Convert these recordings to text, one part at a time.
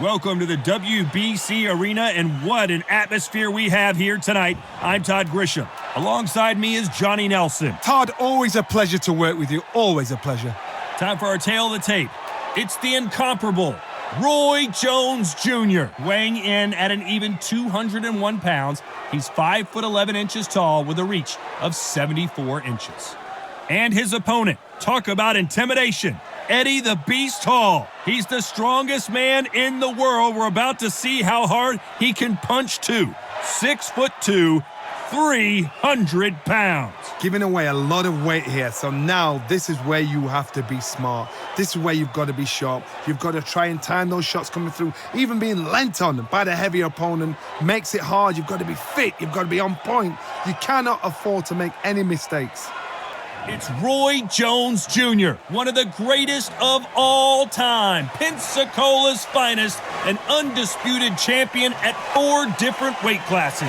Welcome to the WBC Arena, and what an atmosphere we have here tonight. I'm Todd Grisham. Alongside me is Johnny Nelson. Todd, always a pleasure to work with you. Always a pleasure. Time for our tale of the tape. It's the incomparable Roy Jones Jr. weighing in at an even 201 pounds. He's 5'11" tall with a reach of 74 inches. And his opponent, talk about intimidation, Eddie the Beast Hall. He's the strongest man in the world. We're about to see how hard he can punch too. 6'2", 300 pounds. Giving away a lot of weight here, so now this is where you have to be smart. This is where you've got to be sharp. You've got to try and time those shots coming through. Even being lent on by the heavier opponent makes it hard. You've got to be fit. You've got to be on point. You cannot afford to make any mistakes. It's Roy Jones Jr., one of the greatest of all time, Pensacola's finest, an undisputed champion at 4 different weight classes.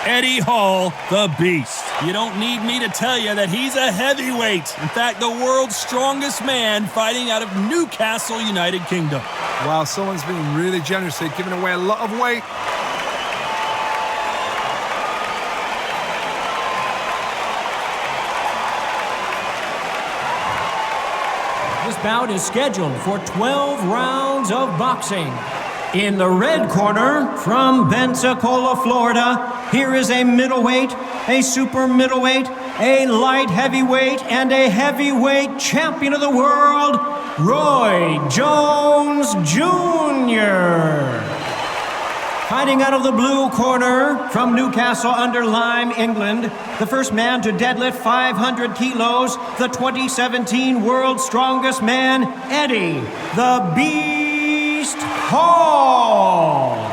Eddie Hall, the Beast. You don't need me to tell you that he's a heavyweight. In fact, the world's strongest man fighting out of Newcastle, United Kingdom. Wow, someone's been really generous here, giving away a lot of weight. This bout is scheduled for 12 rounds of boxing. In the red corner, from Pensacola, Florida, here is a middleweight, a super middleweight, a light heavyweight, and a heavyweight champion of the world, Roy Jones Jr. Fighting out of the blue corner, from Newcastle under Lyme, England, the first man to deadlift 500 kilos, the 2017 World's Strongest Man, Eddie the Beast Hall.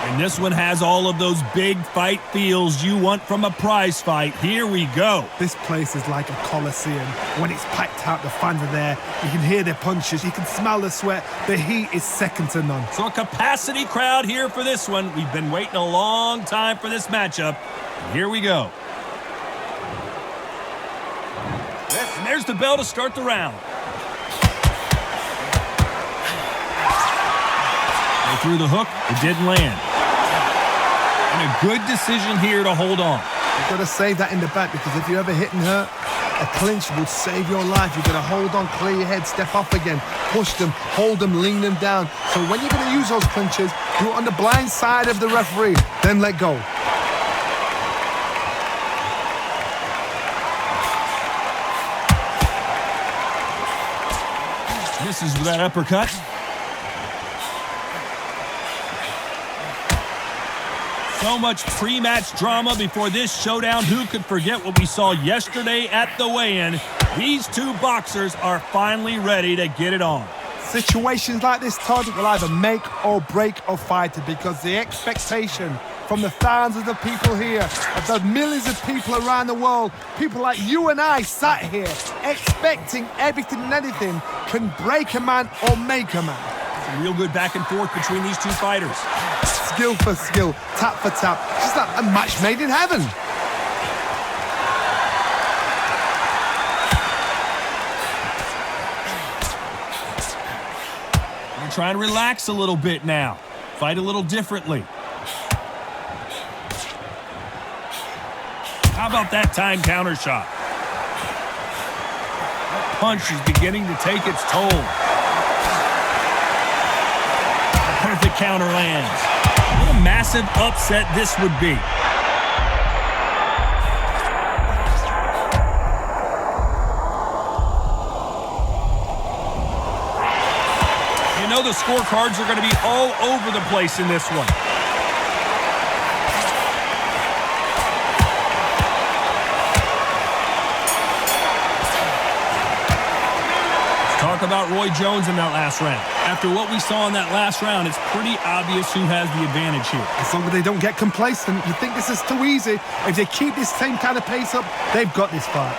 And this one has all of those big fight feels you want from a prize fight. Here we go. This place is like a coliseum. When it's packed out, the fans are there. You can hear their punches. You can smell the sweat. The heat is second to none. So a capacity crowd here for this one. We've been waiting a long time for this matchup. And here we go. And there's the bell to start the round. They threw the hook. It didn't land. And a good decision here to hold on. You've got to save that in the back, because if you ever hit and hurt, a clinch will save your life. You've got to hold on, clear your head, step up again, push them, hold them, lean them down. So when you're going to use those clinches, do it on the blind side of the referee, then let go. Misses with that uppercut. So much pre-match drama before this showdown. Who could forget what we saw yesterday at the weigh-in? These two boxers are finally ready to get it on. Situations like this, Todd, will either make or break a fighter, because the expectation from the thousands of people here, of the millions of people around the world, people like you and I sat here expecting everything and anything, can break a man or make a man. Some real good back and forth between these two fighters. Skill for skill, tap for tap. Just like a match made in heaven. We're trying to relax a little bit now. Fight a little differently. How about that time counter shot? That punch is beginning to take its toll. A perfect counter lands. What a massive upset this would be. You know the scorecards are going to be all over the place in this one. Talk about Roy Jones in that last round. After what we saw in that last round, it's pretty obvious who has the advantage here. As long as they don't get complacent, you think this is too easy. If they keep this same kind of pace up, they've got this fight.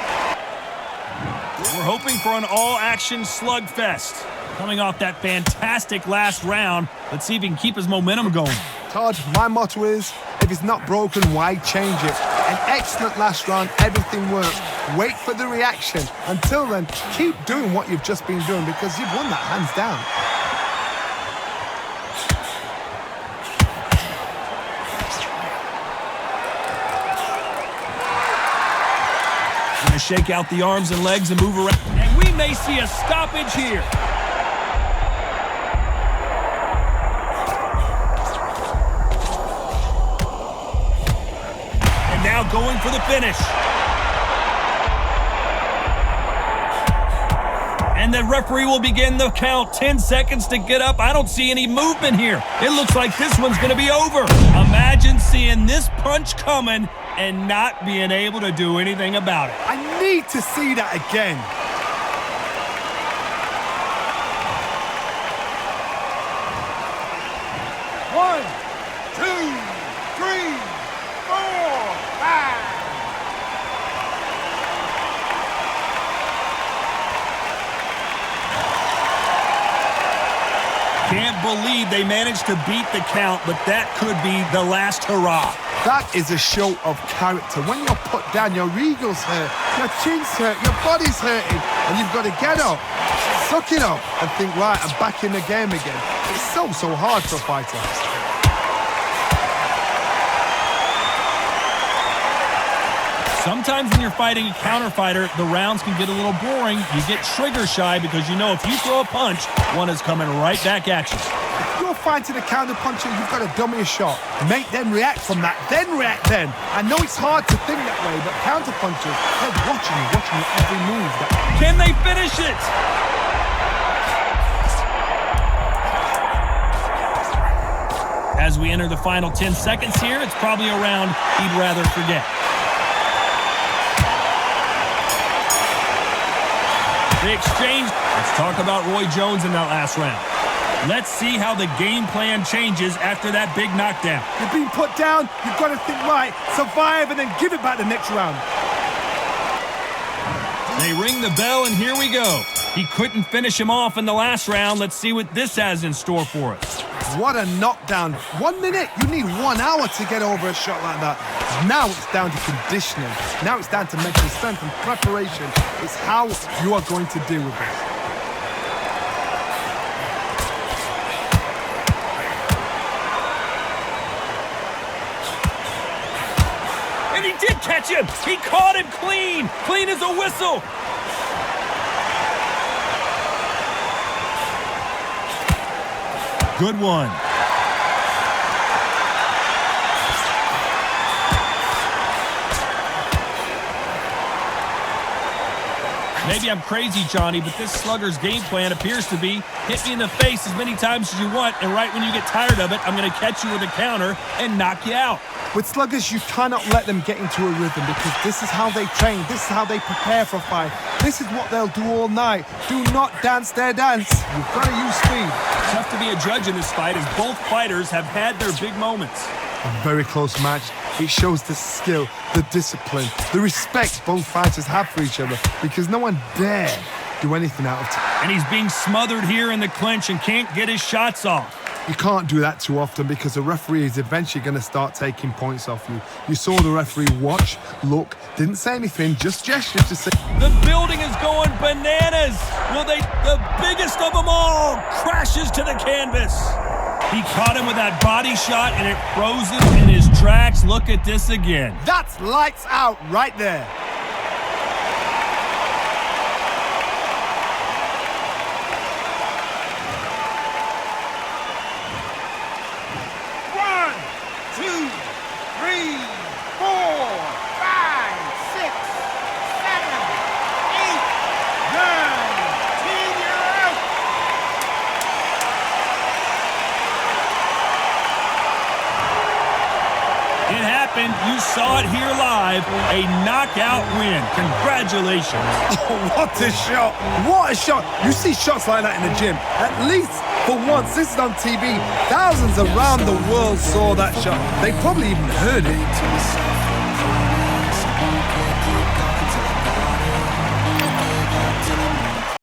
We're hoping for an all-action slugfest. Coming off that fantastic last round, let's see if he can keep his momentum going. Todd, my motto is, If it's not broken, why change it? An excellent last round, everything works. Wait for the reaction. Until then, keep doing what you've just been doing because you've won that hands down. Gonna shake out the arms and legs and move around. And we may see a stoppage here. And now going for the finish. And the referee will begin the count. 10 seconds to get up. I don't see any movement here. It looks like this one's going to be over. Imagine seeing this punch coming and not being able to do anything about it. I need to see that again. One, two, three, four, five. Can't believe they managed to beat the count, but that could be the last hurrah. That is a show of character. When you're put down, your ego's hurt, your chin's hurt, your body's hurting, and you've got to get up, suck it up, and think, right, I'm back in the game again. It's so hard for a fighter. Sometimes when you're fighting a counter fighter, the rounds can get a little boring. You get trigger shy because you know if you throw a punch, one is coming right back at you. If you're fighting a counter puncher, you've got to dummy a shot. Make them react from that, then react then. I know it's hard to think that way, but counter punchers, they're watching your every move. Can they finish it? As we enter the final 10 seconds here, it's probably a round he'd rather forget. They exchange. Let's talk about Roy Jones in that last round. Let's see how the game plan changes after that big knockdown. You're being put down, you've got to think right, survive, and then give it back the next round. They ring the bell, and here we go. He couldn't finish him off in the last round. Let's see what this has in store for us. What a knockdown. 1 minute, you need 1 hour to get over a shot like that. Now it's down to conditioning. Now it's down to mental strength and preparation. It's how you are going to deal with this. And he did catch him. He caught him clean. Clean as a whistle. Good one. Maybe I'm crazy, Johnny, but this slugger's game plan appears to be hit me in the face as many times as you want, and right when you get tired of it, I'm going to catch you with a counter and knock you out. With sluggers, you cannot let them get into a rhythm because this is how they train. This is how they prepare for a fight. This is what they'll do all night. Do not dance their dance. You've got to use speed. Tough to be a judge in this fight as both fighters have had their big moments. A very close match. It shows the skill, the discipline, the respect both fighters have for each other because no one dare do anything out of time. And he's being smothered here in the clinch and can't get his shots off. You can't do that too often because the referee is eventually going to start taking points off you. You saw the referee watch, look, didn't say anything, just gestured to say... The building is going bananas. The biggest of them all crashes to the canvas. He caught him with that body shot and it froze him in his tracks. Look at this again. That's lights out right there. You saw it here live, a knockout win. Congratulations. Oh, what a shot. What a shot. You see shots like that in the gym. At least for once, this is on TV. Thousands around the world saw that shot. They probably even heard it.